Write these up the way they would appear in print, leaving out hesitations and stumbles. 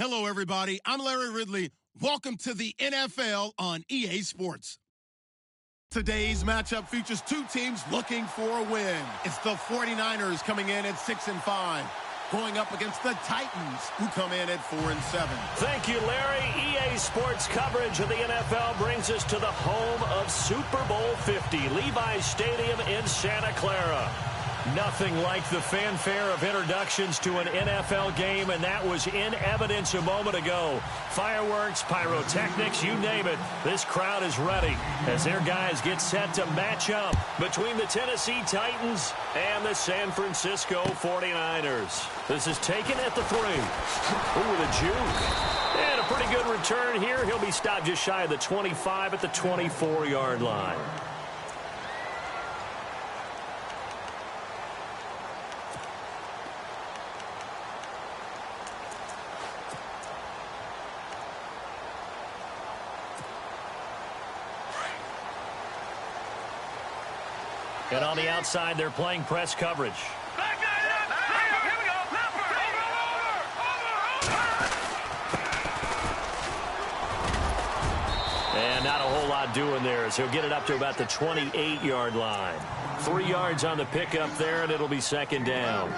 Hello, everybody. I'm Larry Ridley. Welcome to the NFL on EA Sports. Today's matchup features two teams looking for a win. It's the 49ers coming in at 6-5, going up against the Titans, who come in at 4-7. Thank you, Larry. EA Sports coverage of the NFL brings us to the home of Super Bowl 50, Levi's Stadium in Santa Clara. Nothing like the fanfare of introductions to an NFL game, and that was in evidence a moment ago. Fireworks, pyrotechnics, you name it. This crowd is ready as their guys get set to match up between the Tennessee Titans and the San Francisco 49ers. This is taken at the 3. Ooh, with a juke. And a pretty good return here. He'll be stopped just shy of the 25 at the 24-yard line. And on the outside, they're playing press coverage. And not a whole lot doing there as he'll get it up to about the 28-yard line. 3 yards on the pickup there, and it'll be second down.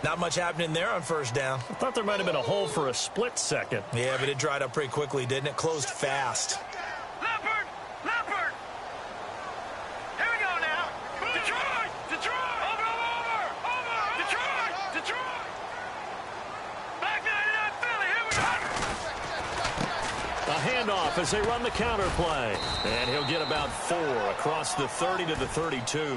Not much happening there on first down. I thought there might have been a hole for a split second. Yeah, but it dried up pretty quickly, didn't it? Closed fast. Handoff as they run the counter play. And he'll get about 4 across the 30 to the 32.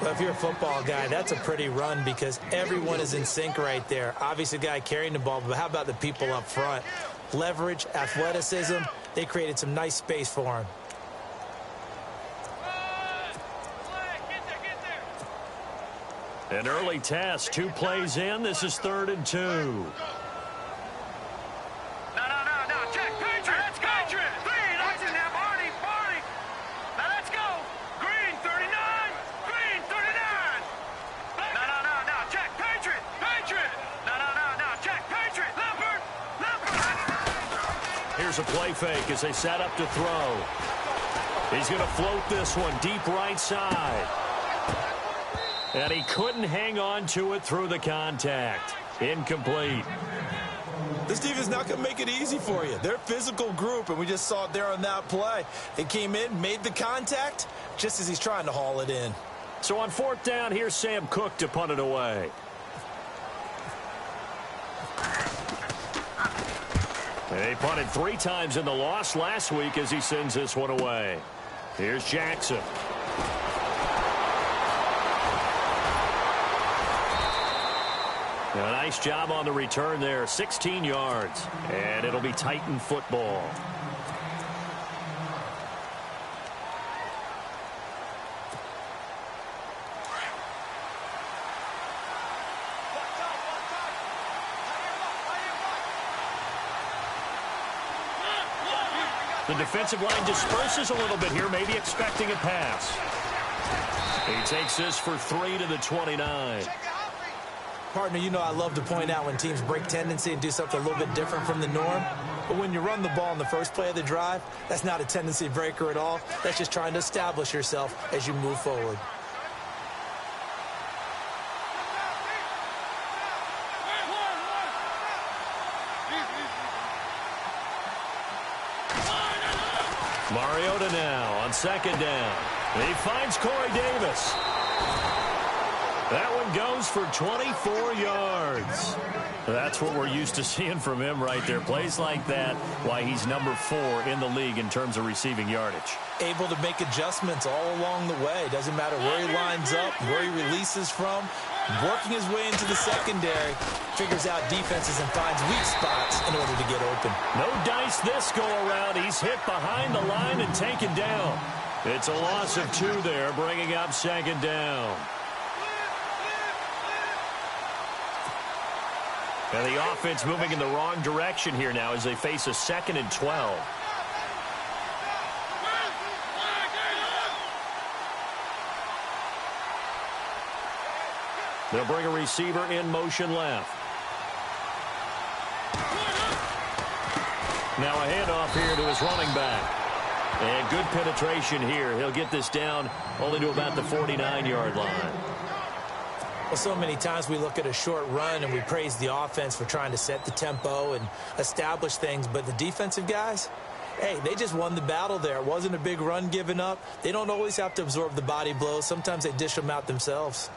Well, if you're a football guy, that's a pretty run because everyone is in sync right there. Obviously, the guy carrying the ball, but how about the people up front? Leverage, athleticism, they created some nice space for him. An early test, 2 plays in. This is 3rd and 2. Here's a play fake as they set up to throw. He's going to float this one deep right side. And he couldn't hang on to it through the contact. Incomplete. This defense is not going to make it easy for you. They're a physical group, and we just saw it there on that play. They came in, made the contact, just as he's trying to haul it in. So on 4th down, here's Sam Cook to punt it away. They punted 3 times in the loss last week as he sends this one away. Here's Jackson. A nice job on the return there, 16 yards. And it'll be Titan football. The defensive line disperses a little bit here, maybe expecting a pass. He takes this for 3 to the 29. Partner, you know I love to point out when teams break tendency and do something a little bit different from the norm. But when you run the ball in the first play of the drive, that's not a tendency breaker at all. That's just trying to establish yourself as you move forward. Mariota now on 2nd down. He finds Corey Davis. That one goes for 24 yards. That's what we're used to seeing from him right there. Plays like that, why he's number 4 in the league in terms of receiving yardage. Able to make adjustments all along the way. Doesn't matter where he lines up, where he releases from. Working his way into the secondary, figures out defenses and finds weak spots in order to get open. No dice this go around. He's hit behind the line and taken down. It's a loss of 2 there, bringing up 2nd down. And the offense moving in the wrong direction here now as they face a 2nd and 12. They'll bring a receiver in motion left. Now a handoff here to his running back. And good penetration here. He'll get this down only to about the 49-yard line. Well, so many times we look at a short run and we praise the offense for trying to set the tempo and establish things, but the defensive guys, hey, they just won the battle there. It wasn't a big run given up. They don't always have to absorb the body blows. Sometimes they dish them out themselves.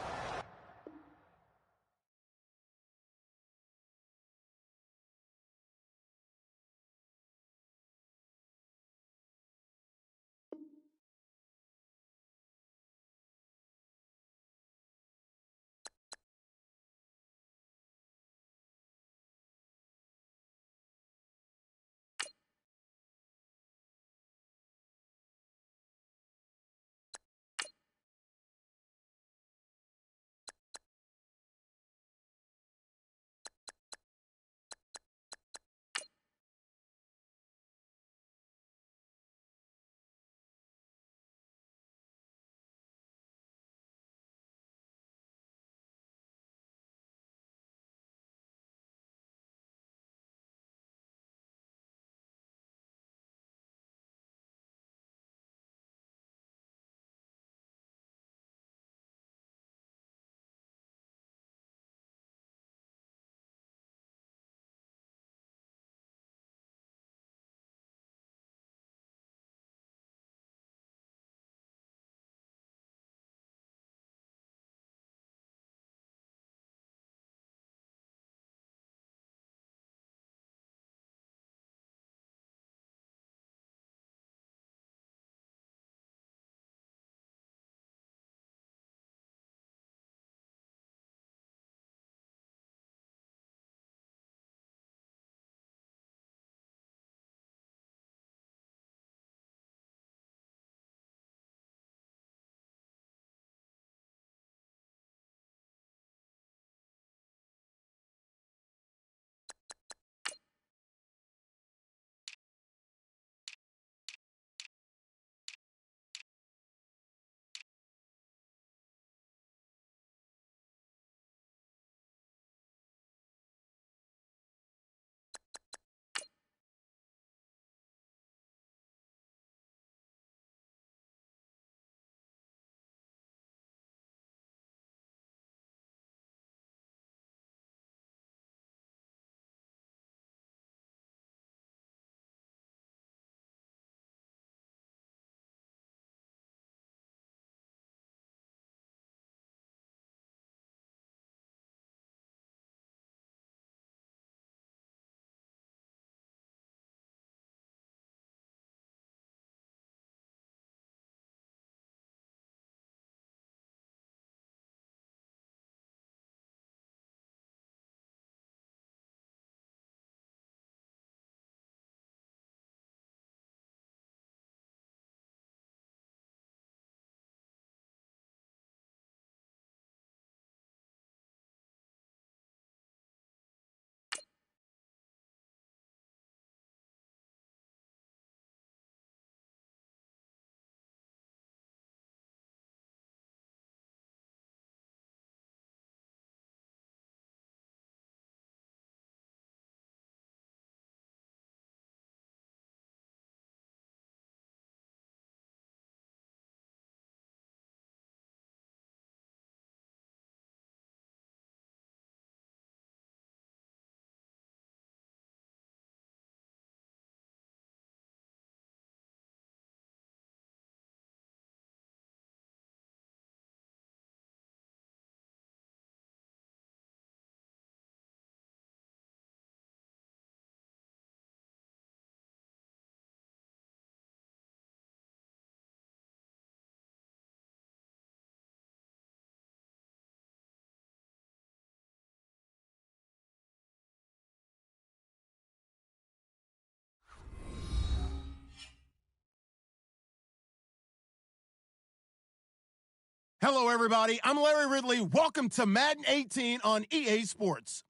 Hello, everybody. I'm Larry Ridley. Welcome to Madden 18 on EA Sports.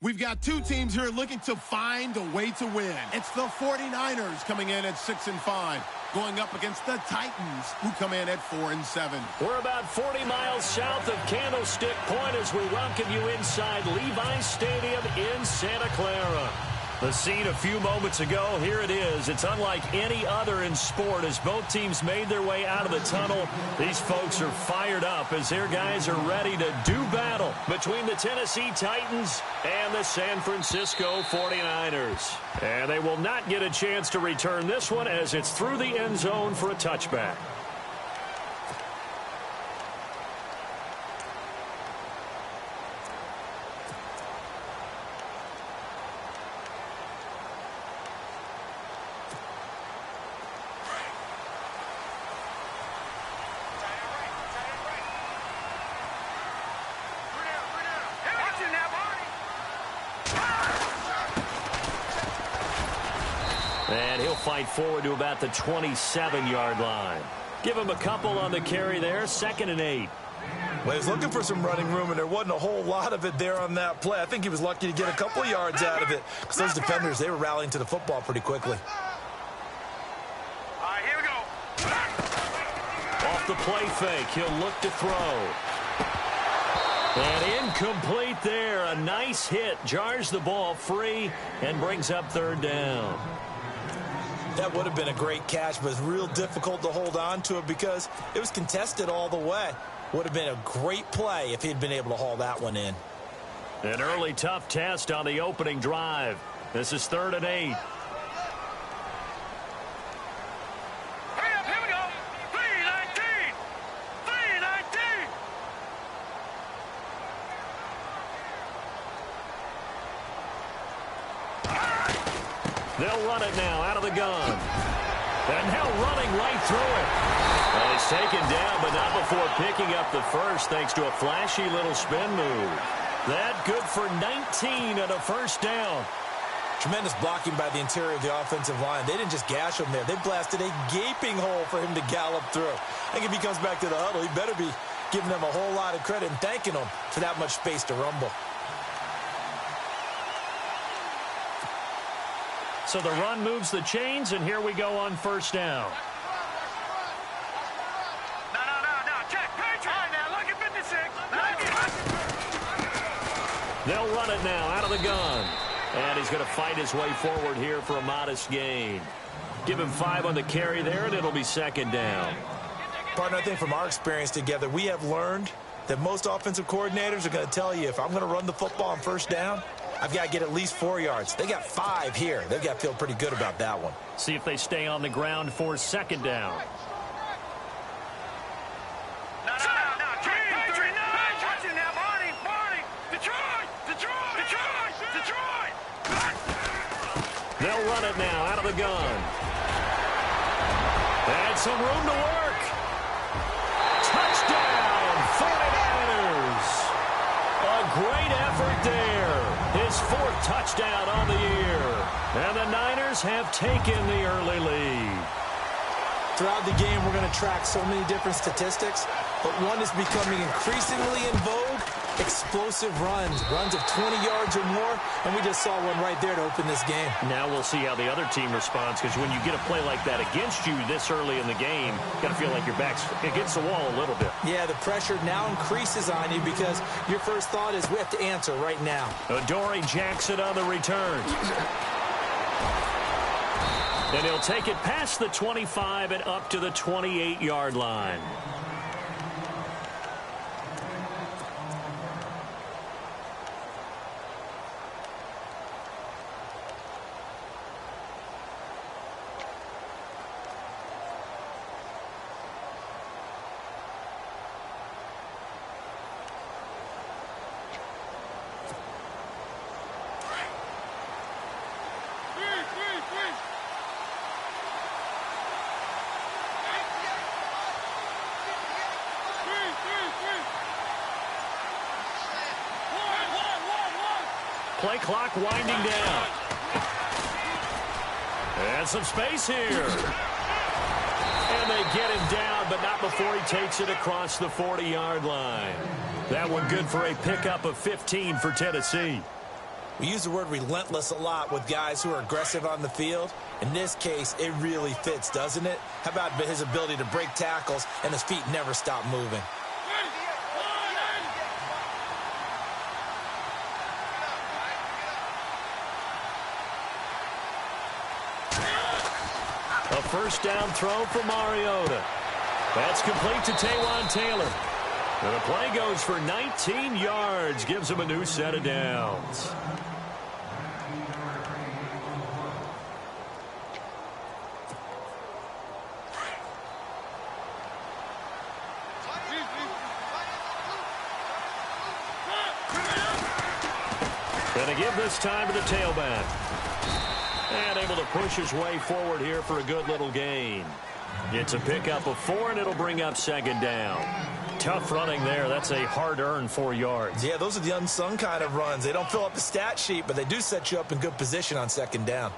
We've got two teams here looking to find a way to win. It's the 49ers coming in at 6-5. going up against the Titans, who come in at 4-7. We're about 40 miles south of Candlestick Point as we welcome you inside Levi's Stadium in Santa Clara. The scene a few moments ago, here it is. It's unlike any other in sport as both teams made their way out of the tunnel. These folks are fired up as their guys are ready to do battle between the Tennessee Titans and the San Francisco 49ers. And they will not get a chance to return this one as it's through the end zone for a touchback. And he'll fight forward to about the 27-yard line. Give him a couple on the carry there, 2nd and 8. Well, he was looking for some running room, and there wasn't a whole lot of it there on that play. I think he was lucky to get a couple of yards out of it because those defenders, they were rallying to the football pretty quickly. All right, here we go. Off the play fake, he'll look to throw. And incomplete there. A nice hit. Jars the ball free and brings up 3rd down. That would have been a great catch, but it's real difficult to hold on to it because it was contested all the way. Would have been a great play if he'd been able to haul that one in. An early tough test on the opening drive. This is 3rd and 8. Hurry up, here we go. 3-19. 3-19. They'll run it now out of the gun. And now running right through it. And he's taken down, but not before picking up the first thanks to a flashy little spin move. That good for 19 and a 1st down. Tremendous blocking by the interior of the offensive line. They didn't just gash him there. They blasted a gaping hole for him to gallop through. I think if he comes back to the huddle, he better be giving them a whole lot of credit and thanking them for that much space to rumble. So the run moves the chains, and here we go on 1st down. No. Check. Patriot. All right, now, look at 56. They'll run it now out of the gun. And he's going to fight his way forward here for a modest gain. Give him 5 on the carry there, and it'll be 2nd down. Partner, I think from our experience together, we have learned that most offensive coordinators are going to tell you, if I'm going to run the football on 1st down, I've got to get at least 4 yards. They got 5 here. They've got to feel pretty good about that one. See if they stay on the ground for 2nd down. No. Patriot, no. Watch it now, Barney. Detroit. They'll run it now out of the gun. And some room to work. Touchdown, 49ers. A great effort there. His 4th touchdown on the year. And the Niners have taken the early lead. Throughout the game, we're going to track so many different statistics, but one is becoming increasingly in vogue: explosive runs of 20 yards or more, and we just saw one right there to open this game. Now we'll see how the other team responds, because when you get a play like that against you this early in the game, you got to feel like your back's against the wall a little bit. Yeah, the pressure now increases on you because your first thought is we have to answer right now. Adoree Jackson on the return. And he'll take it past the 25 and up to the 28-yard line. Play clock winding down. And some space here. And they get him down, but not before he takes it across the 40-yard line. That one good for a pickup of 15 for Tennessee. We use the word relentless a lot with guys who are aggressive on the field. In this case, it really fits, doesn't it? How about his ability to break tackles and his feet never stop moving? A first down throw for Mariota. That's complete to Taywan Taylor. And the play goes for 19 yards, gives him a new set of downs. Going to give this time to the tailback. And able to push his way forward here for a good little gain. It's a pickup of 4, and it'll bring up second down. Tough running there. That's a hard-earned 4 yards. Yeah, those are the unsung kind of runs. They don't fill up the stat sheet, but they do set you up in good position on second down.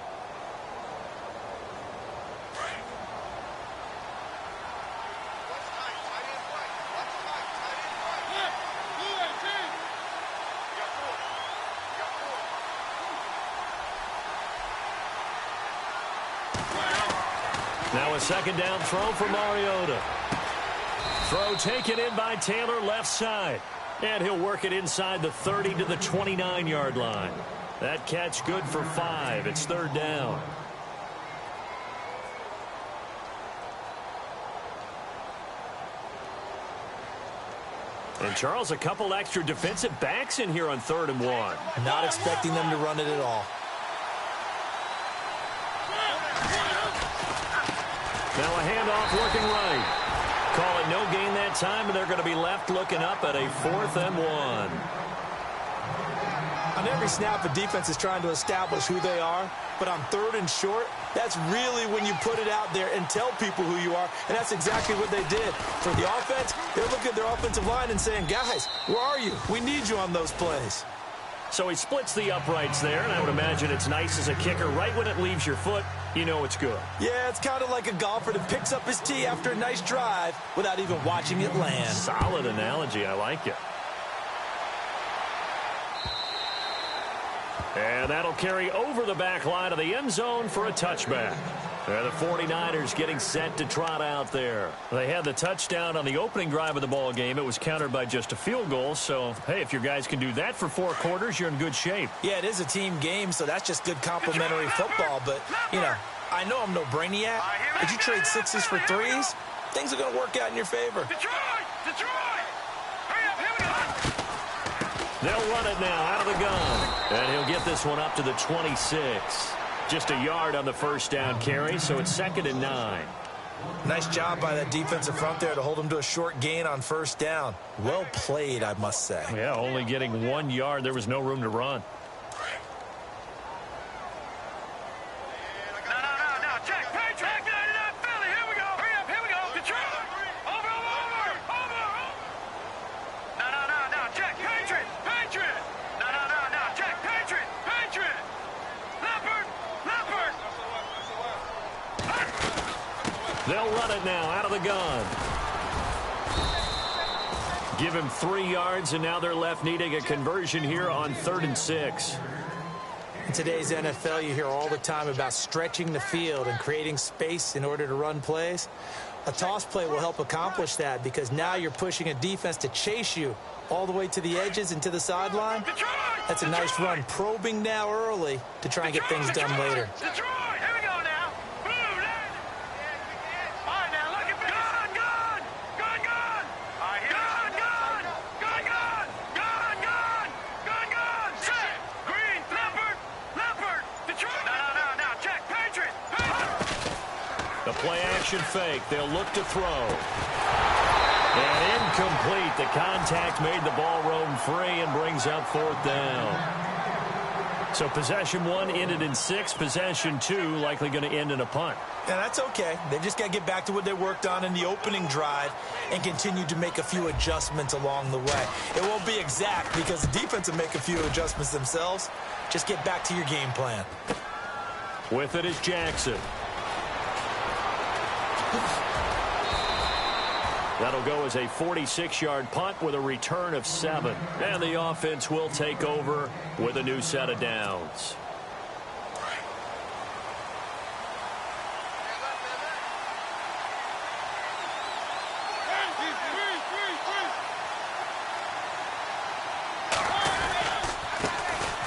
Now a second down throw for Mariota. Throw taken in by Taylor, left side. And he'll work it inside the 30 to the 29-yard line. That catch good for 5. It's third down. And Charles, a couple extra defensive backs in here on 3rd and 1. Not expecting them to run it at all. Now a handoff working right. Call it no gain that time, and they're going to be left looking up at a 4th and 1. On every snap, a defense is trying to establish who they are, but on 3rd and short, that's really when you put it out there and tell people who you are, and that's exactly what they did. For the offense, they're looking at their offensive line and saying, guys, where are you? We need you on those plays. So he splits the uprights there, and I would imagine it's nice as a kicker. Right when it leaves your foot, you know it's good. Yeah, it's kind of like a golfer that picks up his tee after a nice drive without even watching it land. Solid analogy. I like it. And that'll carry over the back line of the end zone for a touchback. The 49ers getting set to trot out there. They had the touchdown on the opening drive of the ball game. It was countered by just a field goal. So, hey, if your guys can do that for 4 quarters, you're in good shape. Yeah, it is a team game, so that's just good complimentary football. But, you know, I know I'm no brainiac. But you trade 6s for 3s, things are going to work out in your favor. Detroit! Detroit! Hurry up, here we go! They'll run it now out of the gun. And he'll get this one up to the 26. Just a yard on the first down carry, so it's 2nd and 9. Nice job by that defensive front there to hold them to a short gain on first down. Well played, I must say. Yeah, only getting 1 yard. There was no room to run. No, check, Patrick, not Philly, here we go, hurry up, here we go, Detroit, over, no, check, Patriot, no, check, Patriot, Leopard, They'll run it now out of the gun. Give him 3 yards, and now they're left needing a conversion here on 3rd and 6. In today's NFL, you hear all the time about stretching the field and creating space in order to run plays. A toss play will help accomplish that because now you're pushing a defense to chase you all the way to the edges and to the sideline. That's a nice run, probing now early to try and get things done later. Detroit, here we go now. Boom, all right, now look at gun. I hear gun. Set, green, leopard, Detroit. No, check, Patriot. The play action fake. They'll look to throw. And incomplete. The contact made the ball roam free and brings up 4th down. So possession 1 ended in 6. Possession 2 likely going to end in a punt. Yeah, that's okay. They just got to get back to what they worked on in the opening drive and continue to make a few adjustments along the way. It won't be exact because the defense will make a few adjustments themselves. Just get back to your game plan. With it is Jackson. That'll go as a 46-yard punt with a return of 7. And the offense will take over with a new set of downs.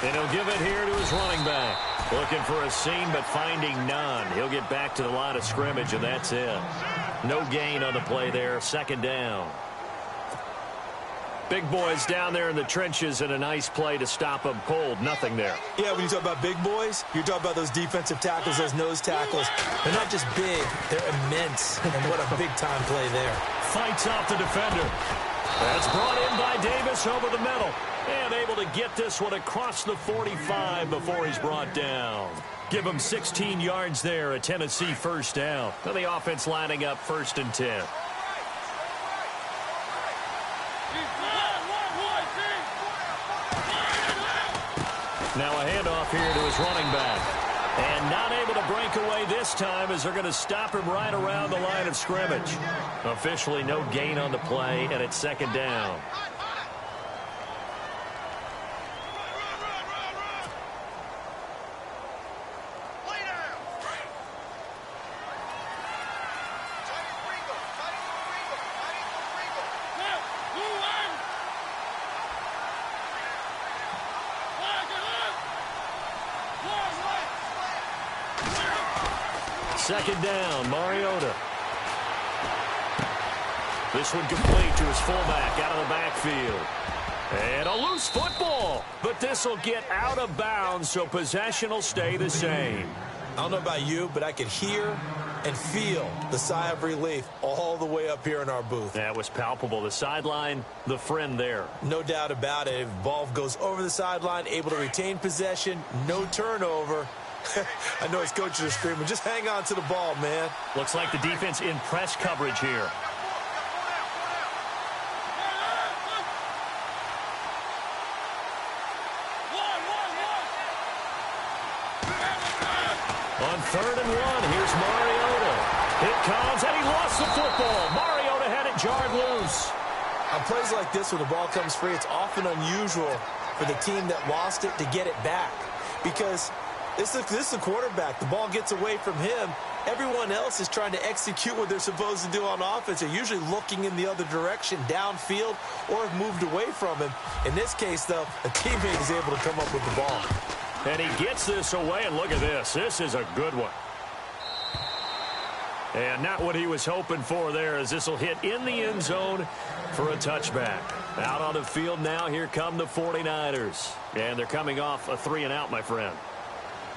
And he'll give it here to his running back. Looking for a seam, but finding none. He'll get back to the line of scrimmage, and that's it. No gain on the play there. Second down. Big boys down there in the trenches, and a nice play to stop them cold. Nothing there. Yeah, when you talk about big boys, you're talking about those defensive tackles, those nose tackles. They're not just big, they're immense. And what a big-time play there. Fights off the defender. That's brought in by Davis over the middle. And able to get this one across the 45 before he's brought down. Give him 16 yards there, a Tennessee first down. And the offense lining up 1st and 10. Now a handoff here to his running back. And not able to break away this time as they're going to stop him right around the line of scrimmage. Officially no gain on the play, and it's 2nd down. Second down, Mariota. This one complete to his fullback out of the backfield. And a loose football. But this will get out of bounds, so possession will stay the same. I don't know about you, but I could hear and feel the sigh of relief all the way up here in our booth. That was palpable. The sideline, the friend there. No doubt about it. If the ball goes over the sideline, able to retain possession, no turnover. I know his coaches are screaming, just hang on to the ball, man. Looks like the defense in press coverage here. On 3rd and 1, here's Mariota. It comes, and he lost the football. Mariota had it jarred loose. On plays like this, when the ball comes free, it's often unusual for the team that lost it to get it back. Because this is a quarterback. The ball gets away from him. Everyone else is trying to execute what they're supposed to do on offense. They're usually looking in the other direction, downfield, or have moved away from him. In this case, though, a teammate is able to come up with the ball. And he gets this away, and look at this. This is a good one. And not what he was hoping for there, as this will hit in the end zone for a touchback. Out on the field now, here come the 49ers. And they're coming off a 3-and-out, my friend.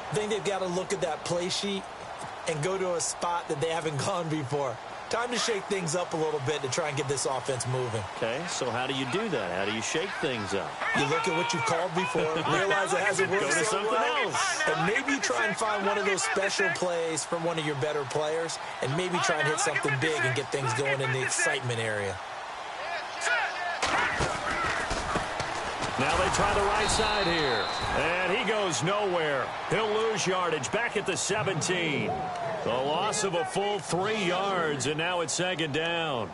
I think they've got to look at that play sheet and go to a spot that they haven't gone before. Time to shake things up a little bit to try and get this offense moving. Okay, so how do you do that? How do you shake things up? You look at what you've called before, realize it hasn't worked Go to something else. and maybe try and find one of those special plays from one of your better players, and maybe try and hit something big and get things going in the excitement area. Now they try the right side here. And he goes nowhere. He'll lose yardage back at the 17. The loss of a full 3 yards, and now it's 2nd down.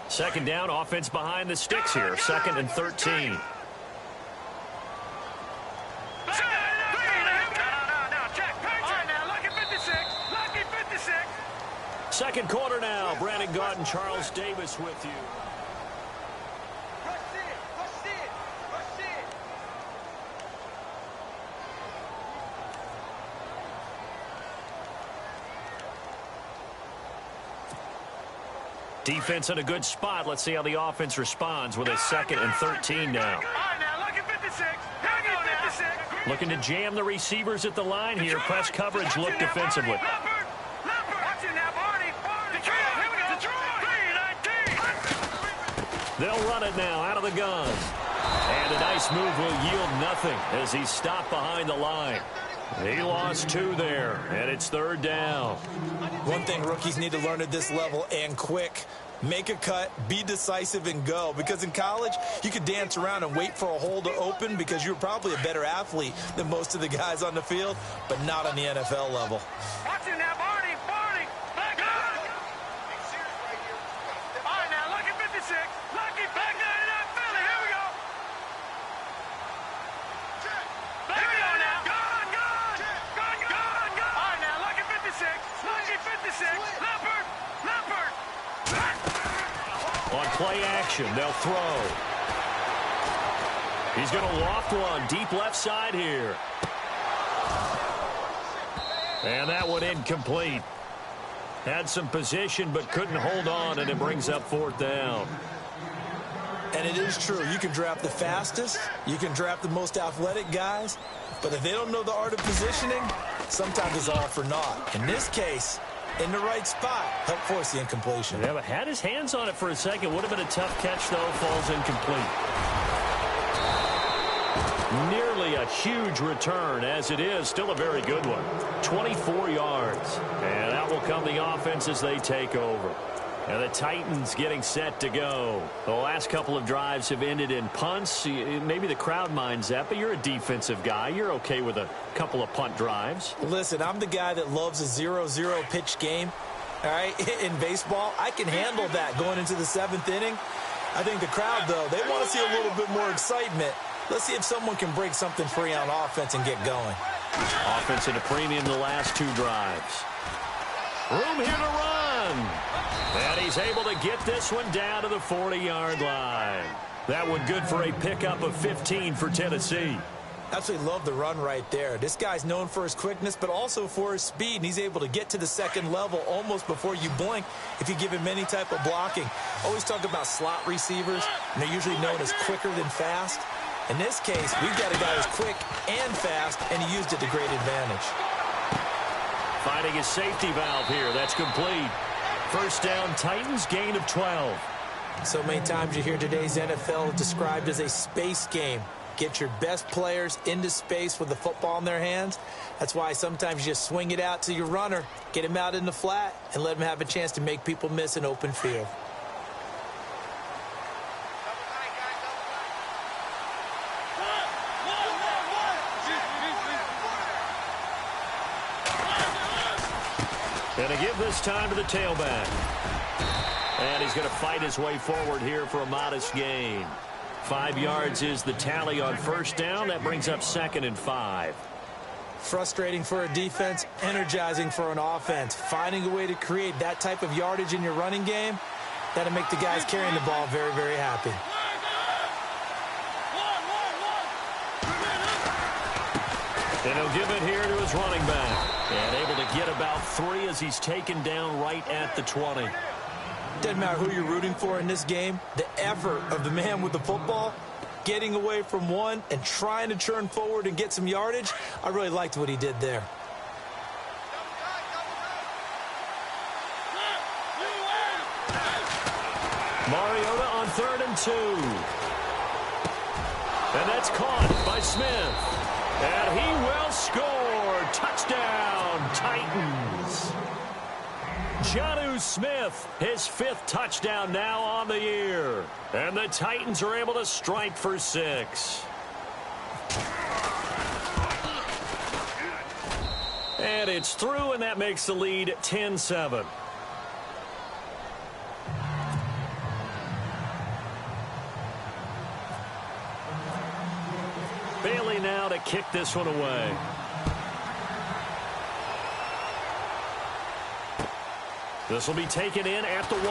Second down, offense behind the sticks here. 2nd and 13. Second quarter now. Brandon Gaunt and Charles Davis with you. Defense in a good spot. Let's see how the offense responds with a 2nd and 13 now. Looking to jam the receivers at the line here. Press coverage look defensively. They'll run it now out of the gun. And a nice move will yield nothing as he's stopped behind the line. He lost 2 there, and it's 3rd down. One thing rookies need to learn at this level, and quick, make a cut, be decisive, and go. Because in college, you could dance around and wait for a hole to open because you're probably a better athlete than most of the guys on the field, but not on the NFL level. Watch it now, Barney. Back up. All right, now, lucky 56. Lucky back 99, Philly. Here we go. Here we go now. Gone. All right, now, lucky 56. Lucky 56. Leopard. play action. They'll throw. He's going to loft one deep left side here. And that one incomplete. Had some position but couldn't hold on, and it brings up 4th down. And it is true. You can draft the fastest. You can draft the most athletic guys. But if they don't know the art of positioning, sometimes it's all for naught. In this case, in the right spot, help force the incompletion. Yeah, but had his hands on it for a second. Would have been a tough catch, though. Falls incomplete. Nearly a huge return, as it is. Still a very good one. 24 yards. And out will come the offense as they take over. And the Titans getting set to go. The last couple of drives have ended in punts. Maybe the crowd minds that, but you're a defensive guy. You're okay with a couple of punt drives. Listen, I'm the guy that loves a 0-0 pitch game. All right, in baseball, I can handle that going into the 7th inning. I think the crowd, though, they want to see a little bit more excitement. Let's see if someone can break something free on offense and get going. Offense at a premium the last 2 drives. Room here to run. And he's able to get this one down to the 40-yard line. That one good for a pickup of 15 for Tennessee. Absolutely love the run right there. This guy's known for his quickness, but also for his speed, and he's able to get to the 2nd level almost before you blink if you give him any type of blocking. Always talk about slot receivers, and they're usually known as quicker than fast. In this case, we've got a guy who's quick and fast, and he used it to great advantage. Finding his safety valve here. That's complete. 1st down, Titans, gain of 12. So many times you hear today's NFL described as a space game. Get your best players into space with the football in their hands. That's why sometimes you just swing it out to your runner, get him out in the flat, and let him have a chance to make people miss an open field. Going to give this time to the tailback. And he's going to fight his way forward here for a modest gain. 5 yards is the tally on 1st down. That brings up 2nd and 5. Frustrating for a defense, energizing for an offense. Finding a way to create that type of yardage in your running game, that'll make the guys carrying the ball very, very happy. And he'll give it here to his running back. And able to get about 3 as he's taken down right at the 20. Doesn't matter who you're rooting for in this game. The effort of the man with the football, getting away from one and trying to churn forward and get some yardage, I really liked what he did there. Mariota on 3rd and 2. And that's caught by Smith. And he will score. Touchdown, Titans. Jonnu Smith, his 5th touchdown now on the year. And the Titans are able to strike for 6. And it's through, and that makes the lead 10-7. Bailey now to kick this one away. This will be taken in at the 1.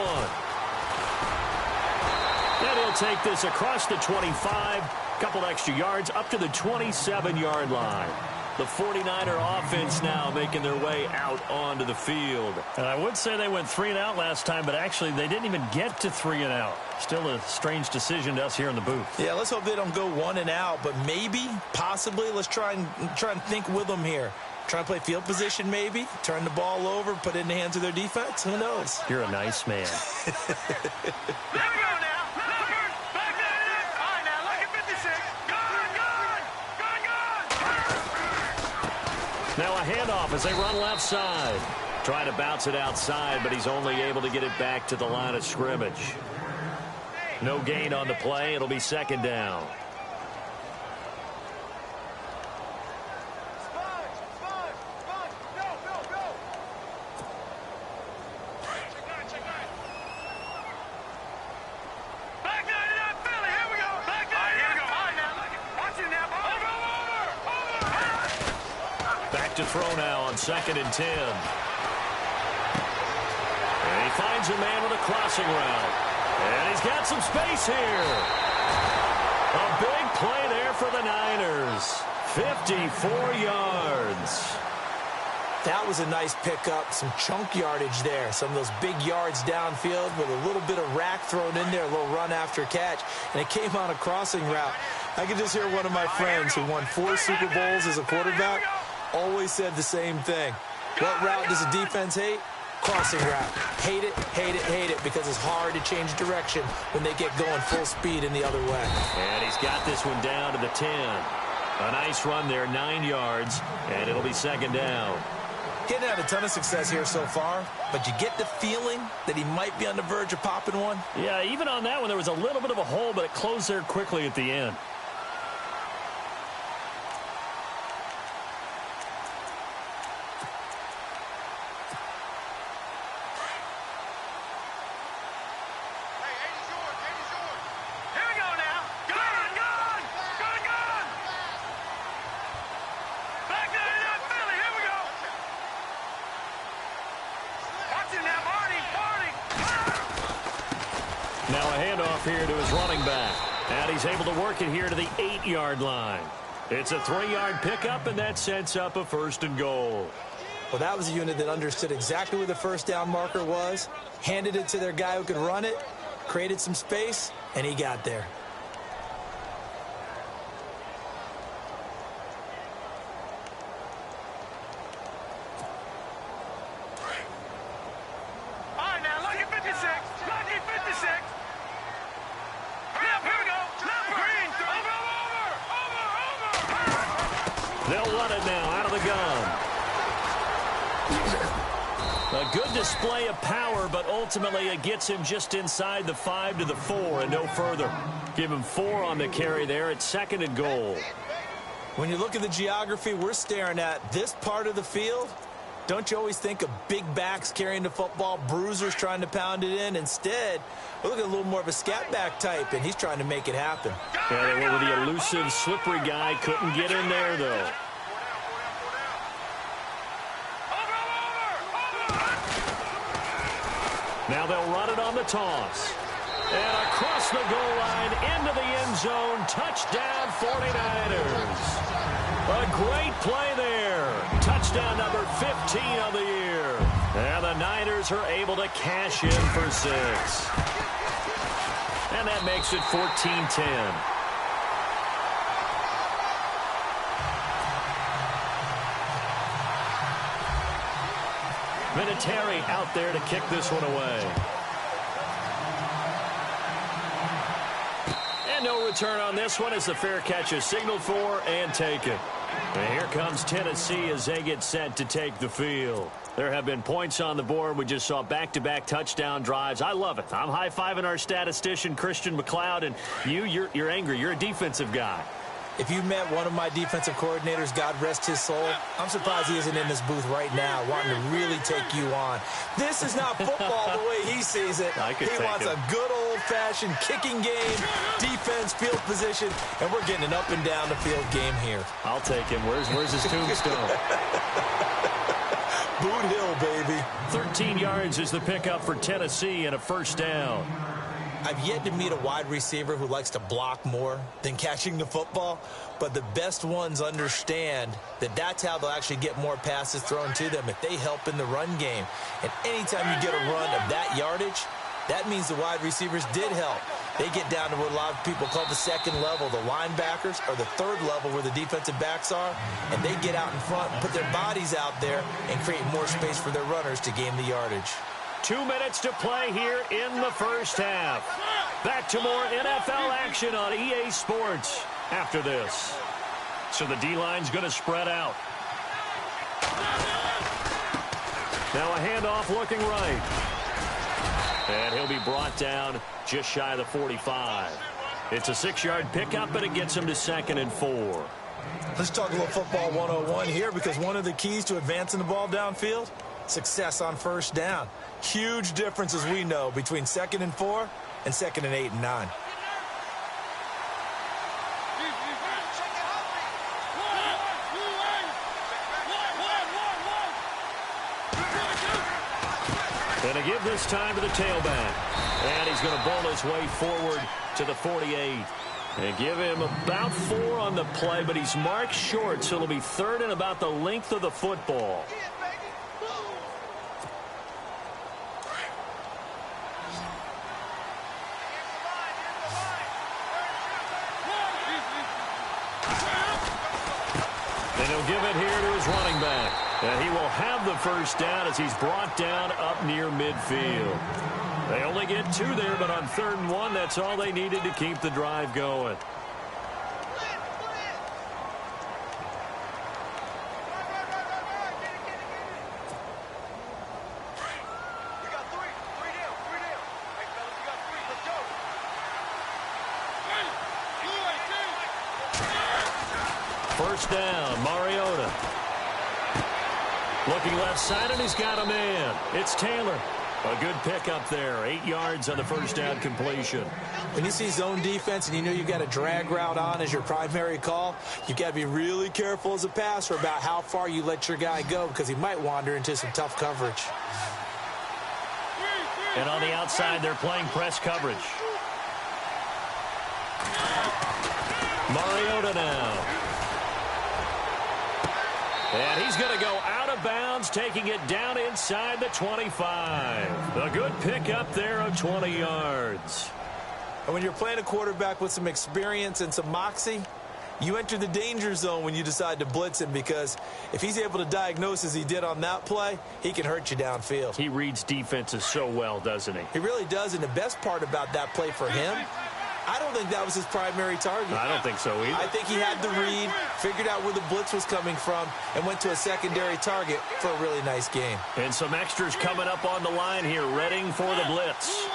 And he'll take this across the 25. Couple extra yards up to the 27-yard line. The 49er offense now making their way out onto the field. And I would say they went 3 and out last time, but actually they didn't even get to 3 and out. Still a strange decision to us here in the booth. Yeah, let's hope they don't go 1 and out, but maybe, possibly, let's try and think with them here. Try and play field position maybe, turn the ball over, put it in the hands of their defense. Who knows? You're a nice man. There we go now. Numbers, back that in. All right, now, look at 56. Gone. Now a handoff as they run left side. Trying to bounce it outside, but he's only able to get it back to the line of scrimmage. No gain on the play. It'll be 2nd down. To throw now on 2nd and 10. And he finds a man with a crossing route. And he's got some space here. A big play there for the Niners. 54 yards. That was a nice pickup, some chunk yardage there. Some of those big yards downfield with a little bit of rack thrown in there, a little run after catch. And it came on a crossing route. I could just hear one of my friends who won 4 Super Bowls as a quarterback always said the same thing. What route does a defense hate? Crossing route. Hate it, hate it, hate it, because it's hard to change direction when they get going full speed in the other way. And he's got this one down to the 10. A nice run there, 9 yards, and it'll be second down. Getting had a ton of success here so far, but you get the feeling that he might be on the verge of popping one. Yeah, even on that one, there was a little bit of a hole, but it closed there quickly at the end. Now a handoff here to his running back. And he's able to work it here to the 8-yard line. It's a 3-yard pickup, and that sets up a 1st and goal. Well, that was a unit that understood exactly where the first down marker was, handed it to their guy who could run it, created some space, and he got there. They'll run it now out of the gun. A good display of power, but ultimately it gets him just inside the 5 to the 4 and no further. Give him 4 on the carry there at 2nd and goal. When you look at the geography we're staring at, this part of the field, don't you always think of big backs carrying the football, bruisers trying to pound it in? Instead, we look at a little more of a scat back type, and he's trying to make it happen. Yeah, they went with the elusive, slippery guy. Couldn't get in there, though. Now they'll run it on the toss. And across the goal line, into the end zone, touchdown 49ers. A great play there. Touchdown number 15 of the year. And the Niners are able to cash in for 6. And that makes it 14-10. Vinatieri out there to kick this one away. And no return on this one as the fair catch is signaled for and taken. And here comes Tennessee as they get set to take the field. There have been points on the board. We just saw back-to-back touchdown drives. I love it. I'm high-fiving our statistician, Christian McLeod, and you're angry. You're a defensive guy. If you met one of my defensive coordinators, God rest his soul, I'm surprised he isn't in this booth right now wanting to really take you on. This is not football the way he sees it. He wants a good old-fashioned kicking game, defense, field position, and we're getting an up-and-down-the-field game here. I'll take him. Where's his tombstone? Boot Hill, baby. 13 yards is the pickup for Tennessee and a 1st down. I've yet to meet a wide receiver who likes to block more than catching the football, but the best ones understand that that's how they'll actually get more passes thrown to them if they help in the run game. And anytime you get a run of that yardage, that means the wide receivers did help. They get down to what a lot of people call the 2nd level, the linebackers, or the 3rd level where the defensive backs are, and they get out in front and put their bodies out there and create more space for their runners to gain the yardage. 2 minutes to play here in the 1st half. Back to more NFL action on EA Sports after this. So the D-line's going to spread out. Now a handoff looking right. And he'll be brought down just shy of the 45. It's a 6-yard pickup, but it gets him to 2nd and 4. Let's talk a little football 101 here, because one of the keys to advancing the ball downfield, success on 1st down. Huge difference, as we know, between 2nd and 4 and 2nd and 8 and 9. And to give this time to the tailback. And he's going to bowl his way forward to the 48. And give him about 4 on the play, but he's marked short, so it'll be 3rd and about the length of the football. And he'll give it here to his running back. And he will have the first down as he's brought down up near midfield. They only get 2 there, but on 3rd and 1, that's all they needed to keep the drive going. First down, Mariota. Looking left side, and he's got a man. It's Taylor. A good pickup there. 8 yards on the first down completion. When you see zone defense and you know you've got a drag route on as your primary call, you've got to be really careful as a passer about how far you let your guy go because he might wander into some tough coverage. And on the outside, they're playing press coverage. Mariota now. And he's going to go out of bounds, taking it down inside the 25. A good pickup there of 20 yards. And when you're playing a quarterback with some experience and some moxie, you enter the danger zone when you decide to blitz him because if he's able to diagnose as he did on that play, he can hurt you downfield. He reads defenses so well, doesn't he? He really does, and the best part about that play for him, I don't think that was his primary target. I don't think so either. I think he had the read, figured out where the blitz was coming from, and went to a secondary target for a really nice game. And some extras coming up on the line here, readying for the blitz.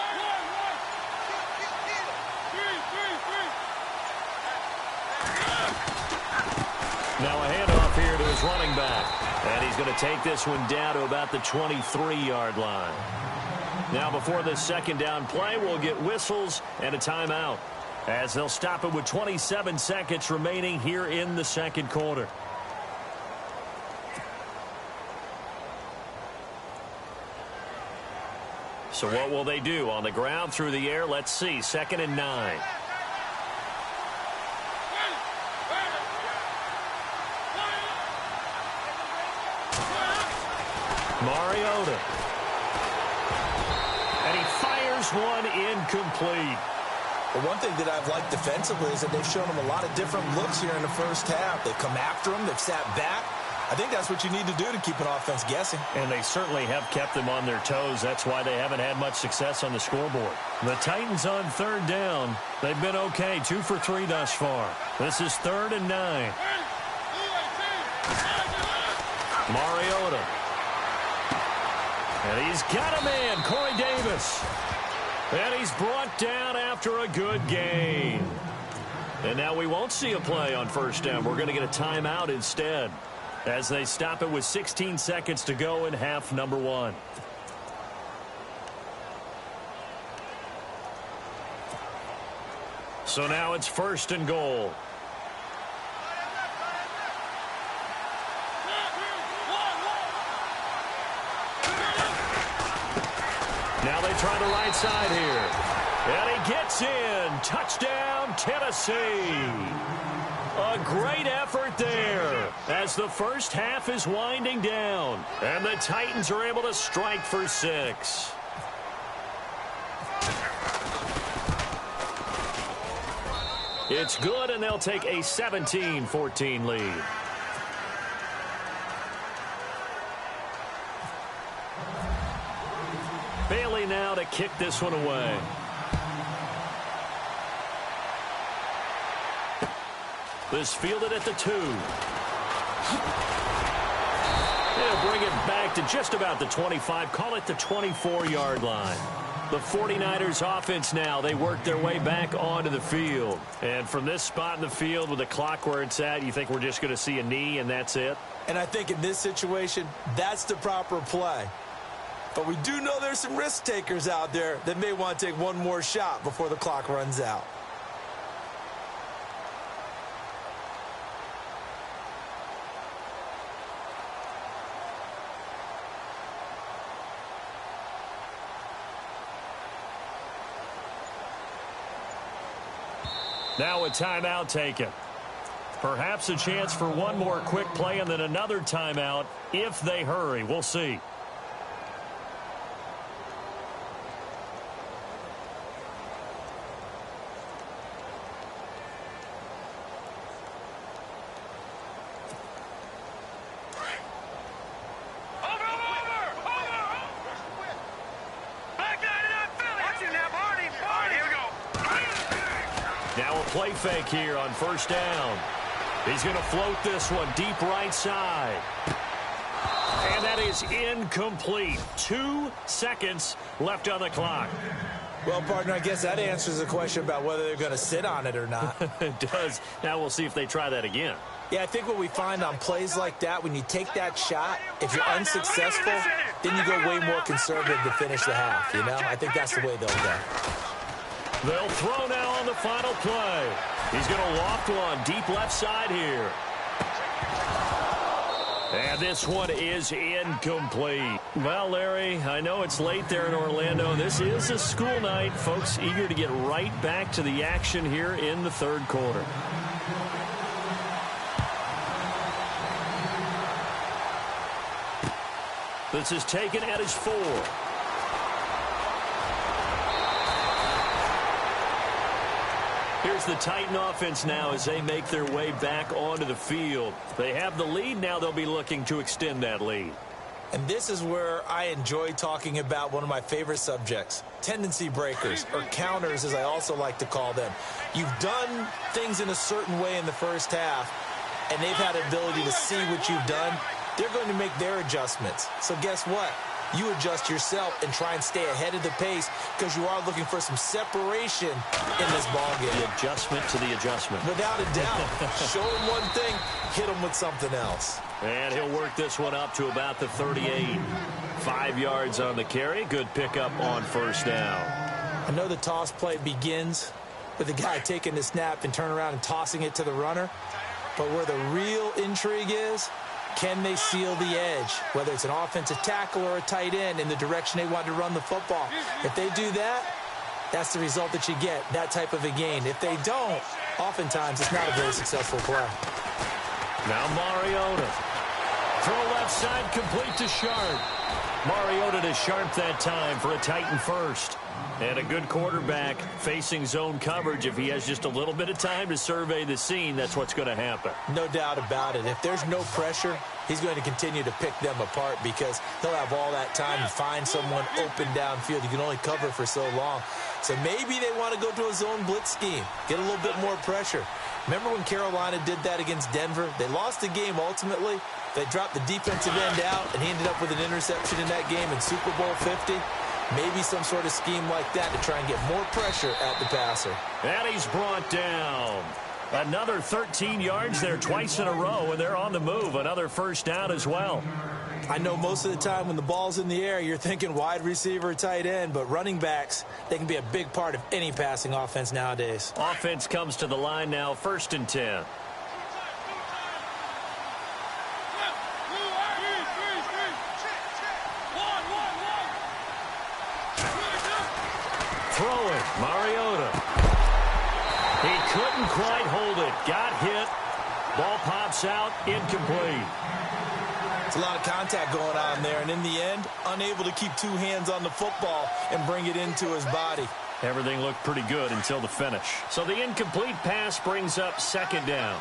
Now a handoff here to his running back. And he's going to take this one down to about the 23-yard line. Now before this second down play, we'll get whistles and a timeout as they'll stop it with 27 seconds remaining here in the second quarter. So what will they do? On the ground, through the air, let's see. 2nd and 9. Mariota. And he fires one incomplete. Well, one thing that I've liked defensively is that they've shown him a lot of different looks here in the first half. They've come after him. They've sat back. I think that's what you need to do to keep an offense guessing. And they certainly have kept them on their toes. That's why they haven't had much success on the scoreboard. The Titans on 3rd down. They've been okay. 2 for 3 thus far. This is 3rd and 9. Mariota. And he's got a man, Corey Davis. And he's brought down after a good gain. And now we won't see a play on first down. We're going to get a timeout instead as they stop it with 16 seconds to go in half number 1. So now it's 1st and goal. Now they try the right side here. And he gets in. Touchdown, Tennessee. A great effort there as the first half is winding down. And the Titans are able to strike for 6. It's good, and they'll take a 17-14 lead. Bailey now to kick this one away. This fielded at the 2. They'll bring it back to just about the 25. Call it the 24-yard line. The 49ers offense now, they work their way back onto the field. And from this spot in the field with the clock where it's at, you think we're just going to see a knee and that's it? And I think in this situation, that's the proper play. But we do know there's some risk takers out there that may want to take one more shot before the clock runs out. Now a timeout taken. Perhaps a chance for one more quick play and then another timeout if they hurry. We'll see. Now a play fake here on first down. He's going to float this one deep right side. And that is incomplete. 2 seconds left on the clock. Well, partner, I guess that answers the question about whether they're going to sit on it or not. It does. Now we'll see if they try that again. Yeah, I think what we find on plays like that, when you take that shot, if you're unsuccessful, then you go way more conservative to finish the half, you know? I think that's the way they'll go. They'll throw now on the final play. He's going to loft one deep left side here. And this one is incomplete. Well, Larry, I know it's late there in Orlando. This is a school night. Folks eager to get right back to the action here in the third quarter. This is taken at his 4. Here's the Titan offense now as they make their way back onto the field. They have the lead. Now they'll be looking to extend that lead. And this is where I enjoy talking about one of my favorite subjects, tendency breakers, or counters as I also like to call them. You've done things in a certain way in the first half, and they've had an ability to see what you've done. They're going to make their adjustments. So guess what? You adjust yourself and try and stay ahead of the pace because you are looking for some separation in this ballgame. The adjustment to the adjustment. Without a doubt. Show them one thing, hit them with something else. And he'll work this one up to about the 38. 5 yards on the carry. Good pickup on first down. I know the toss play begins with the guy taking the snap and turn around and tossing it to the runner. But where the real intrigue is, can they seal the edge, whether it's an offensive tackle or a tight end in the direction they want to run the football? If they do that, that's the result that you get, that type of a gain. If they don't, oftentimes it's not a very successful play. Now Mariota. Throw left side, complete to Sharp. Mariota to Sharp that time for a Titan first. And a good quarterback facing zone coverage. If he has just a little bit of time to survey the scene, that's what's going to happen. No doubt about it. If there's no pressure, he's going to continue to pick them apart because he'll have all that time to find someone open downfield. You can only cover for so long. So maybe they want to go to a zone blitz scheme, get a little bit more pressure. Remember when Carolina did that against Denver? They lost the game ultimately. They dropped the defensive end out, and he ended up with an interception in that game in Super Bowl 50. Maybe some sort of scheme like that to try and get more pressure at the passer. And he's brought down. Another 13 yards there twice in a row, and they're on the move. Another first down as well. I know most of the time when the ball's in the air, you're thinking wide receiver, tight end, but running backs, they can be a big part of any passing offense nowadays. Offense comes to the line now, 1st and 10. Throwing, Mariota. He couldn't quite hold it. Got hit. Ball pops out, incomplete. It's a lot of contact going on there, and in the end, unable to keep 2 hands on the football and bring it into his body. Everything looked pretty good until the finish. So the incomplete pass brings up 2nd down.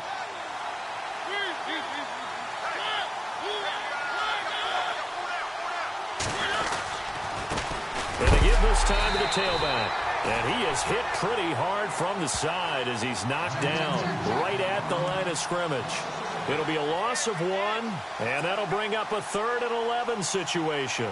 And they give this time to the tailback. And he is hit pretty hard from the side as he's knocked down right at the line of scrimmage. It'll be a loss of 1, and that'll bring up a 3rd and 11 situation.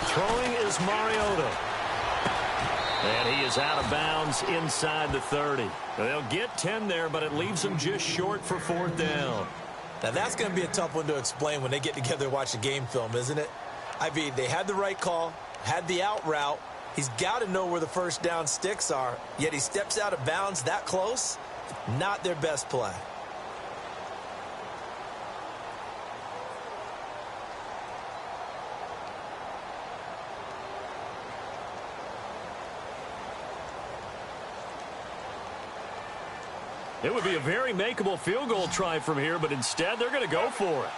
Throwing is Mariota. And he is out of bounds inside the 30. They'll get 10 there, but it leaves them just short for 4th down. Now, that's going to be a tough one to explain when they get together and watch a game film, isn't it? I mean, they had the right call, had the out route. He's got to know where the first down sticks are, yet he steps out of bounds that close. Not their best play. It would be a very makeable field goal try from here, but instead they're going to go for it.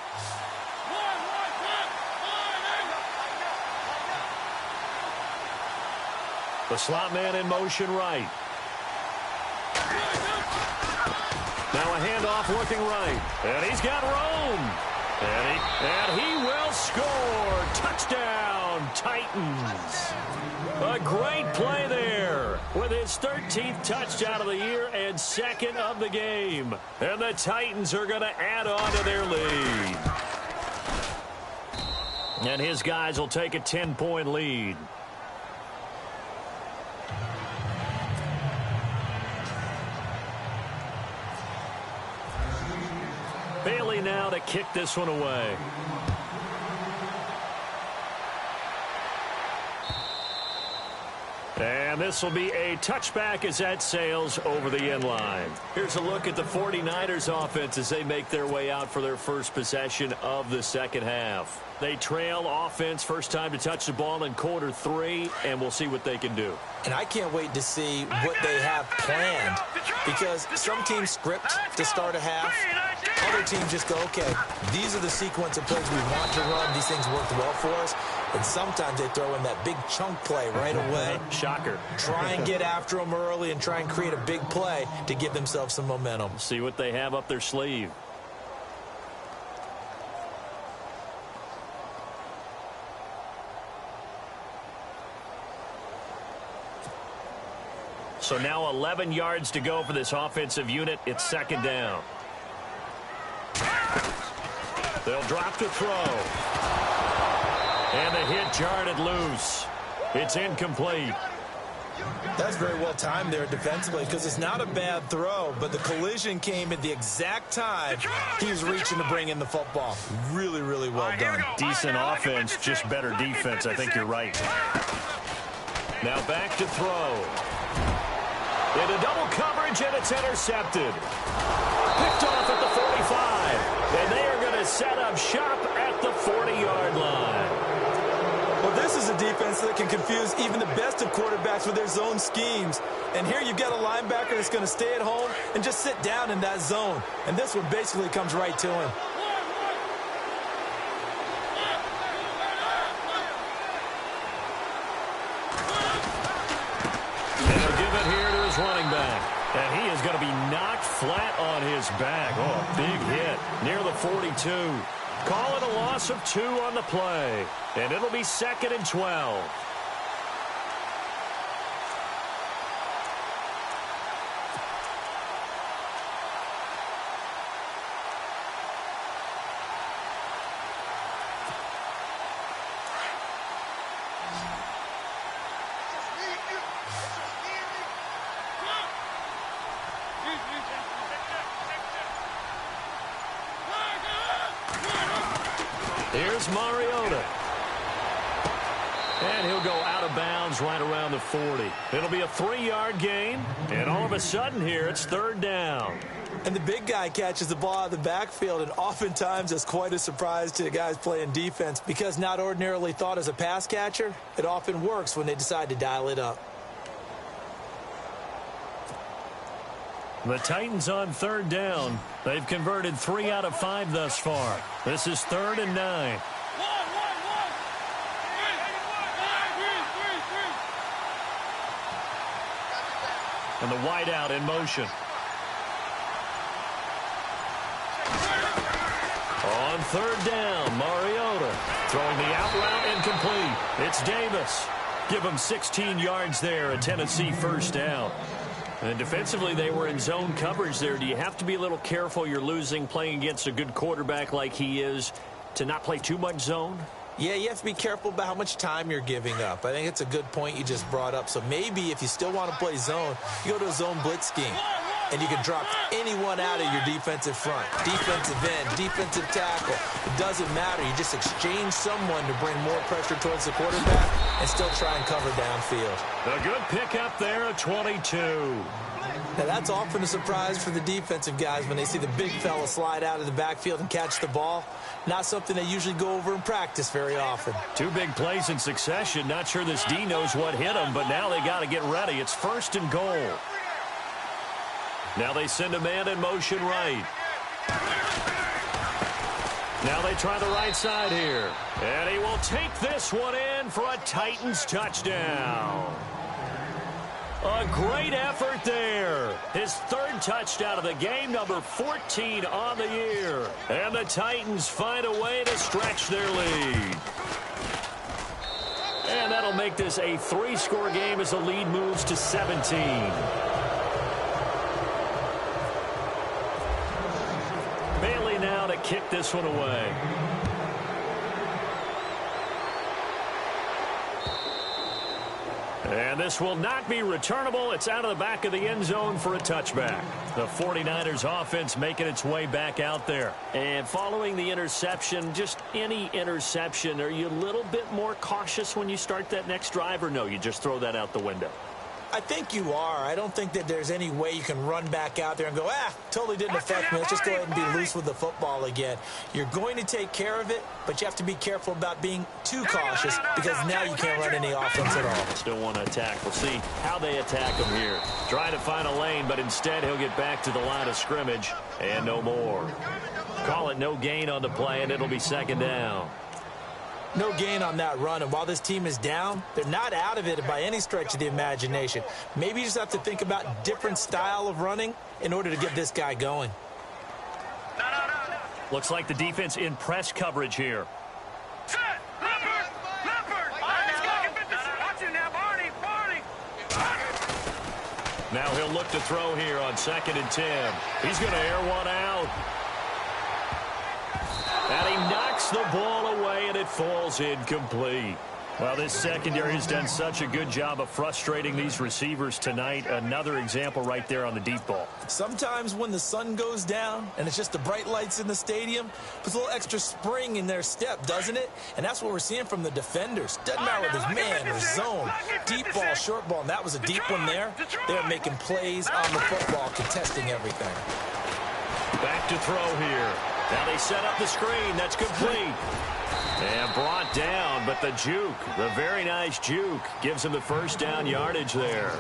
The slot man in motion right. Now a handoff looking right. And he's got room. And he will score. Touchdown, Titans. A great play there with his 13th touchdown of the year and second of the game. And the Titans are going to add on to their lead. And his guys will take a 10-point lead. Bailey now to kick this one away. And this will be a touchback as that sails over the end line. Here's a look at the 49ers offense as they make their way out for their first possession of the second half. They trail offense first time to touch the ball in quarter 3, and we'll see what they can do. And I can't wait to see what they have planned, because some teams script to start a half. Other teams just go, okay, these are the sequence of plays we want to run. These things worked well for us. And sometimes they throw in that big chunk play right away. Shocker. Try and get after them early and try and create a big play to give themselves some momentum. See what they have up their sleeve. So now 11 yards to go for this offensive unit. It's second down. They'll drop to throw. And the hit jarred it loose. It's incomplete. That's very well timed there defensively, because it's not a bad throw, but the collision came at the exact time he was reaching to bring in the football. Really, really well done. Decent offense, just better defense. I think you're right. Now back to throw. Into double coverage, and it's intercepted. Picked off at the 45. And they are going to set up shop at the 40-yard line. Well, this is a defense that can confuse even the best of quarterbacks with their zone schemes. And here you've got a linebacker that's going to stay at home and just sit down in that zone. And this one basically comes right to him. And they'll give it here to his running back. And he is going to be knocked flat on his back. Oh, big hit near the 42. Call it a loss of 2 on the play. And it'll be 2nd and 12. Here's Mariota. And he'll go out of bounds right around the 40. It'll be a 3-yard gain. And all of a sudden here, it's 3rd down. And the big guy catches the ball out of the backfield, and oftentimes it's quite a surprise to the guys playing defense, because not ordinarily thought as a pass catcher, it often works when they decide to dial it up. The Titans on 3rd down. They've converted 3 out of 5 thus far. This is 3rd and 9. And the wideout in motion. On 3rd down, Mariota throwing the out route incomplete. It's Davis. Give him 16 yards there, a Tennessee 1st down. And defensively, they were in zone coverage there. Do you have to be a little careful? You're losing playing against a good quarterback like he is to not play too much zone? Yeah, you have to be careful about how much time you're giving up. I think it's a good point you just brought up. So maybe if you still want to play zone, you go to a zone blitz scheme. and you can drop anyone out of your defensive front. Defensive end, defensive tackle. It doesn't matter. You just exchange someone to bring more pressure towards the quarterback and still try and cover downfield. A good pickup there at 22. Now, that's often a surprise for the defensive guys when they see the big fella slide out of the backfield and catch the ball. Not something they usually go over in practice very often. 2 big plays in succession. Not sure this D knows what hit him, but now they got to get ready. It's 1st and goal. Now they send a man in motion right. Now they try the right side here. And he will take this one in for a Titans touchdown. A great effort there. His 3rd touchdown of the game, number 14 on the year. And the Titans find a way to stretch their lead. And that'll make this a 3-score game as the lead moves to 17. Bailey now to kick this one away. And this will not be returnable. It's out of the back of the end zone for a touchback. The 49ers offense making its way back out there. And following the interception, just any interception, are you a little bit more cautious when you start that next drive, or no, you just throw that out the window? I think you are. I don't think that there's any way you can run back out there and go, totally didn't affect me. Let's just go ahead and be loose with the football again. You're going to take care of it, but you have to be careful about being too cautious because now you can't run any offense at all. Still want to attack. We'll see how they attack him here. Trying to find a lane, but instead he'll get back to the line of scrimmage and no more. Call it no gain on the play, and it'll be 2nd down. No gain on that run, and while this team is down, they're not out of it by any stretch of the imagination. Maybe you just have to think about different style of running in order to get this guy going. Looks like the defense in press coverage here. Set! Leopard! Leopard! Let's go! Watch him now, Barney! Now he'll look to throw here on 2nd and 10. He's going to air one out. And he knocks the ball away, and it falls incomplete. Well, this secondary has done such a good job of frustrating these receivers tonight. Another example right there on the deep ball. Sometimes when the sun goes down and it's just the bright lights in the stadium, puts a little extra spring in their step, doesn't it? And that's what we're seeing from the defenders. Doesn't matter whether it's man or zone, deep ball, short ball, and that was a deep one there. They're making plays on the football, contesting everything. Back to throw here. Now they set up the screen. That's complete. And brought down, but the juke, the very nice juke, gives him the 1st down yardage there.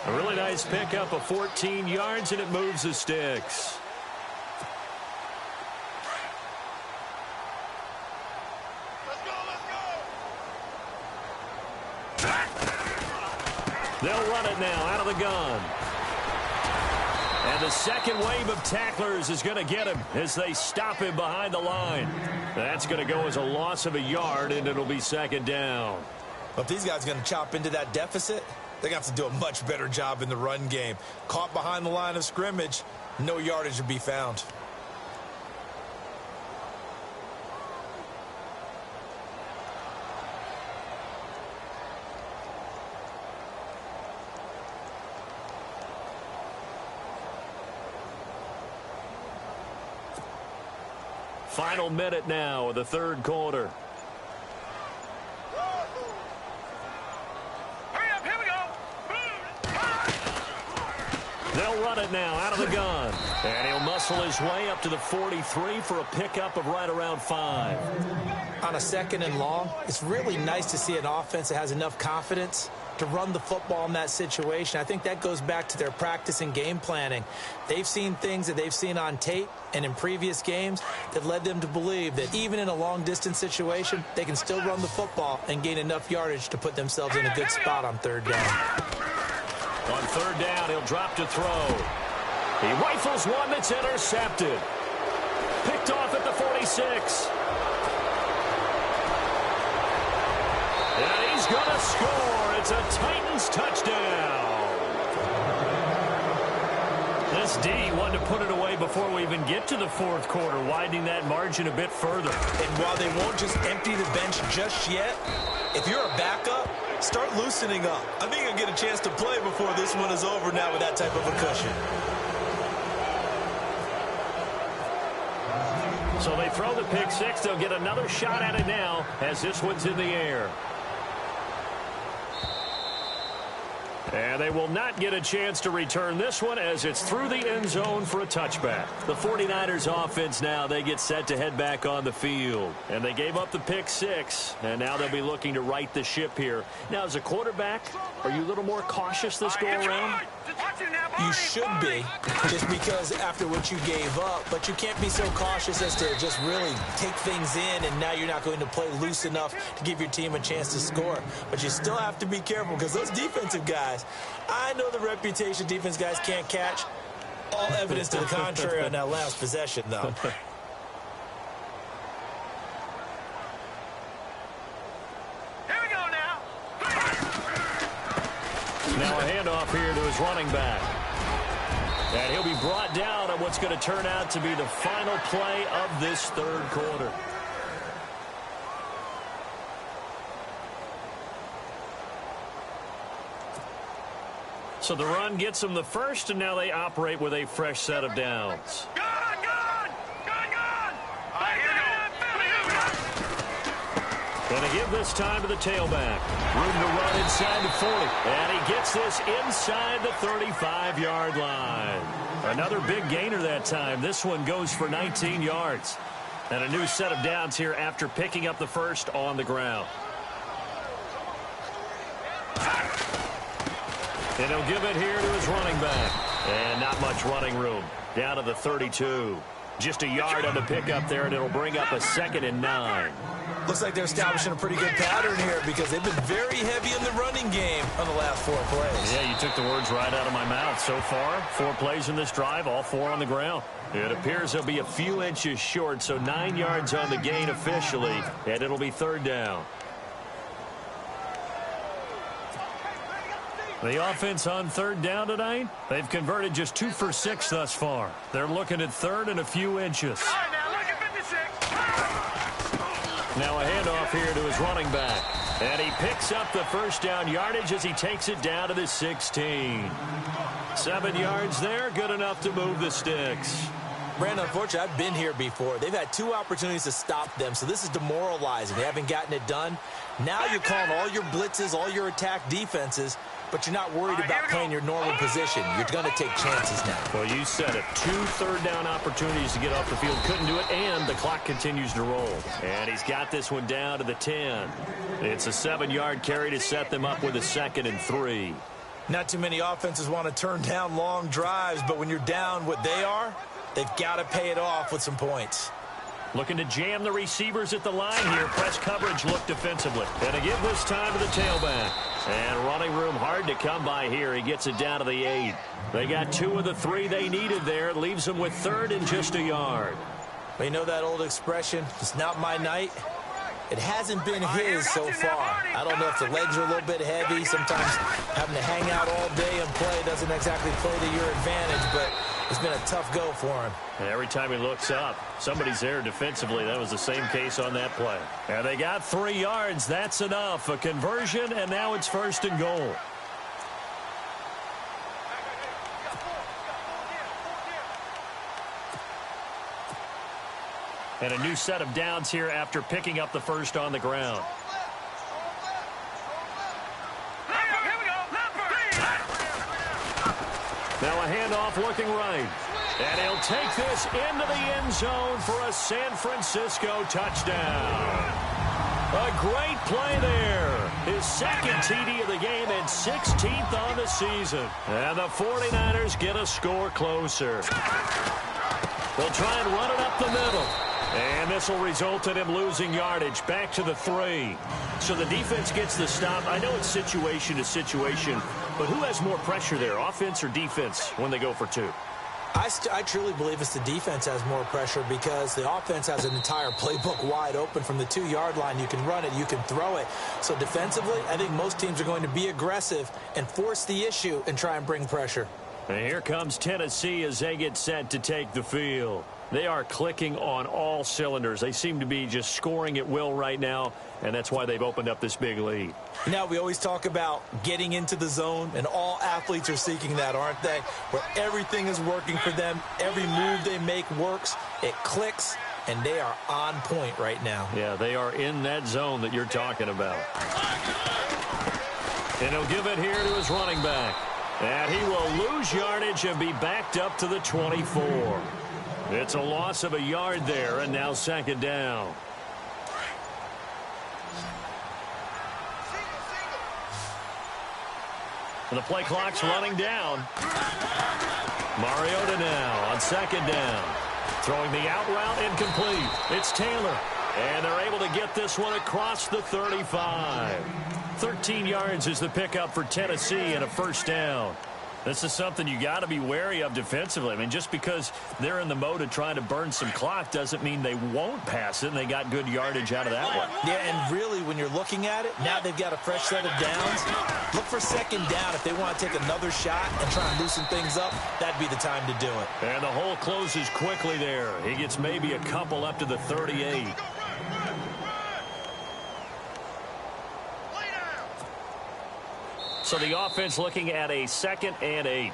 A really nice pickup of 14 yards, and it moves the sticks. They'll run it now out of the gun. And the second wave of tacklers is going to get him as they stop him behind the line. That's going to go as a loss of a yard, and it'll be 2nd down. Well, if these guys are going to chop into that deficit, they're going to have to do a much better job in the run game. Caught behind the line of scrimmage, no yardage to be found. Final minute now of the 3rd quarter. Hurry up, here we go. They'll run it now out of the gun. And he'll muscle his way up to the 43 for a pickup of right around 5. On a 2nd and long, it's really nice to see an offense that has enough confidence to run the football in that situation. I think that goes back to their practice and game planning. They've seen things that they've seen on tape and in previous games that led them to believe that even in a long-distance situation, they can still run the football and gain enough yardage to put themselves in a good spot on 3rd down. On 3rd down, he'll drop to throw. He rifles one that's intercepted. Picked off at the 46. And he's going to score. It's a Titans touchdown. This D wanted to put it away before we even get to the 4th quarter, widening that margin a bit further. And while they won't just empty the bench just yet, if you're a backup, Start loosening up. I think he'll get a chance to play before this one is over now with that type of a cushion. So they throw the pick six. They'll get another shot at it now as this one's in the air. And they will not get a chance to return this one as it's through the end zone for a touchback. The 49ers offense now, they get set to head back on the field. And they gave up the pick six, and now they'll be looking to right the ship here. Now, as a quarterback, are you a little more cautious this go-around? You should be, just because after what you gave up, but you can't be so cautious as to just really take things in, and now you're not going to play loose enough to give your team a chance to score. But you still have to be careful because those defensive guys, I know the reputation defense guys can't catch. All evidence to the contrary on that last possession, though. Now a handoff here to his running back. And he'll be brought down on what's going to turn out to be the final play of this third quarter. So the run gets them the first, and now they operate with a fresh set of downs. Going to give this time to the tailback. Room to run inside the 40. And he gets this inside the 35-yard line. Another big gainer that time. This one goes for 19 yards. And a new set of downs here after picking up the first on the ground. And he'll give it here to his running back. And not much running room. Down to the 32. Just a yard on the pickup there, and it'll bring up a 2nd and 9. Looks like they're establishing a pretty good pattern here because they've been very heavy in the running game on the last 4 plays. Yeah, you took the words right out of my mouth. So far, 4 plays in this drive, all 4 on the ground. It appears they'll be a few inches short, so 9 yards on the gain officially, and it'll be 3rd down. The offense on 3rd down tonight, they've converted just 2 for 6 thus far. They're looking at 3rd and a few inches. Now a handoff here to his running back. And he picks up the first down yardage as he takes it down to the 16. 7 yards there, good enough to move the sticks. Brandon, unfortunately, I've been here before. They've had 2 opportunities to stop them, so this is demoralizing. They haven't gotten it done. Now you're calling all your blitzes, all your attack defenses, but you're not worried about playing your normal position. You're going to take chances now. Well, you said it. 2 third-down opportunities to get off the field. Couldn't do it, and the clock continues to roll. And he's got this one down to the 10. It's a 7-yard carry to set them up with a 2nd and 3. Not too many offenses want to turn down long drives, but when you're down what they are, they've got to pay it off with some points. Looking to jam the receivers at the line here. Press coverage look defensively. And to give this time to the tailback. And running room hard to come by here. He gets it down to the 8. They got 2 of the 3 they needed there. It leaves them with 3rd and just a yard. Well, you know that old expression, it's not my night. It hasn't been his so far. I don't know if the legs are a little bit heavy. Sometimes having to hang out all day and play doesn't exactly play to your advantage, but it's been a tough go for him. And every time he looks up, somebody's there defensively. That was the same case on that play. And they got 3 yards. That's enough. A conversion, and now it's 1st and goal. And a new set of downs here after picking up the first on the ground. Now a handoff looking right. And he'll take this into the end zone for a San Francisco touchdown. A great play there. His 2nd TD of the game and 16th on the season. And the 49ers get a score closer. They'll try and run it up the middle. And this will result in him losing yardage back to the 3. So the defense gets the stop. I know it's situation to situation, but who has more pressure there, offense or defense, when they go for 2? I truly believe it's the defense has more pressure because the offense has an entire playbook wide open from the 2-yard line. You can run it, you can throw it. So defensively, I think most teams are going to be aggressive and force the issue and try and bring pressure. And here comes Tennessee as they get set to take the field. They are clicking on all cylinders. They seem to be just scoring at will right now, and that's why they've opened up this big lead. Now, we always talk about getting into the zone, and all athletes are seeking that, aren't they? Where everything is working for them. Every move they make works. It clicks, and they are on point right now. Yeah, they are in that zone that you're talking about. And he'll give it here to his running back. And he will lose yardage and be backed up to the 24. It's a loss of a yard there, and now second down. And the play clock's running down. Mariota now on second down. Throwing the out route incomplete. It's Taylor. And they're able to get this one across the 35. 13 yards is the pickup for Tennessee and a first down. This is something you got to be wary of defensively. I mean, just because they're in the mode of trying to burn some clock doesn't mean they won't pass it, and they got good yardage out of that one. Yeah, and really, when you're looking at it, now they've got a fresh set of downs. Look for second down. If they want to take another shot and try and loosen things up, that'd be the time to do it. And the hole closes quickly there. He gets maybe a couple up to the 38. So the offense looking at a 2nd and 8.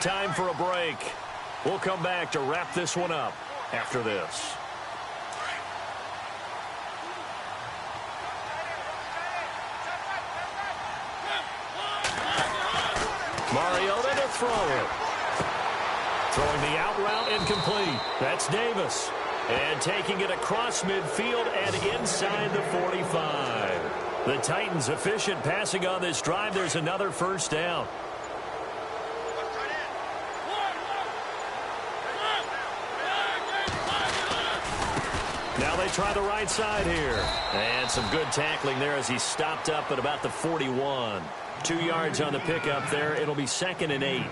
Time for a break. We'll come back to wrap this one up after this. Mariota to throw it. Throwing the out route incomplete. That's Davis. And taking it across midfield and inside the 45. The Titans efficient passing on this drive. There's another first down. Now they try the right side here. And some good tackling there as he stopped up at about the 41. 2 yards on the pickup there. It'll be 2nd and 8.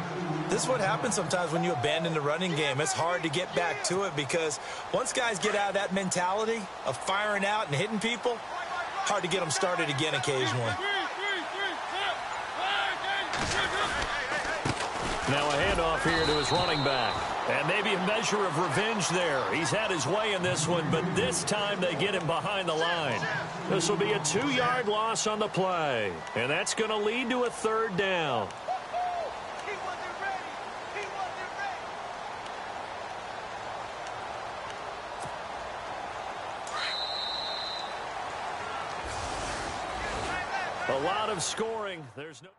This is what happens sometimes when you abandon the running game. It's hard to get back to it because once guys get out of that mentality of firing out and hitting people, hard to get them started again occasionally. Now a handoff here to his running back. And maybe a measure of revenge there. He's had his way in this one, but this time they get him behind the line. This will be a 2-yard loss on the play. And that's going to lead to a third down. A lot of scoring. There's no...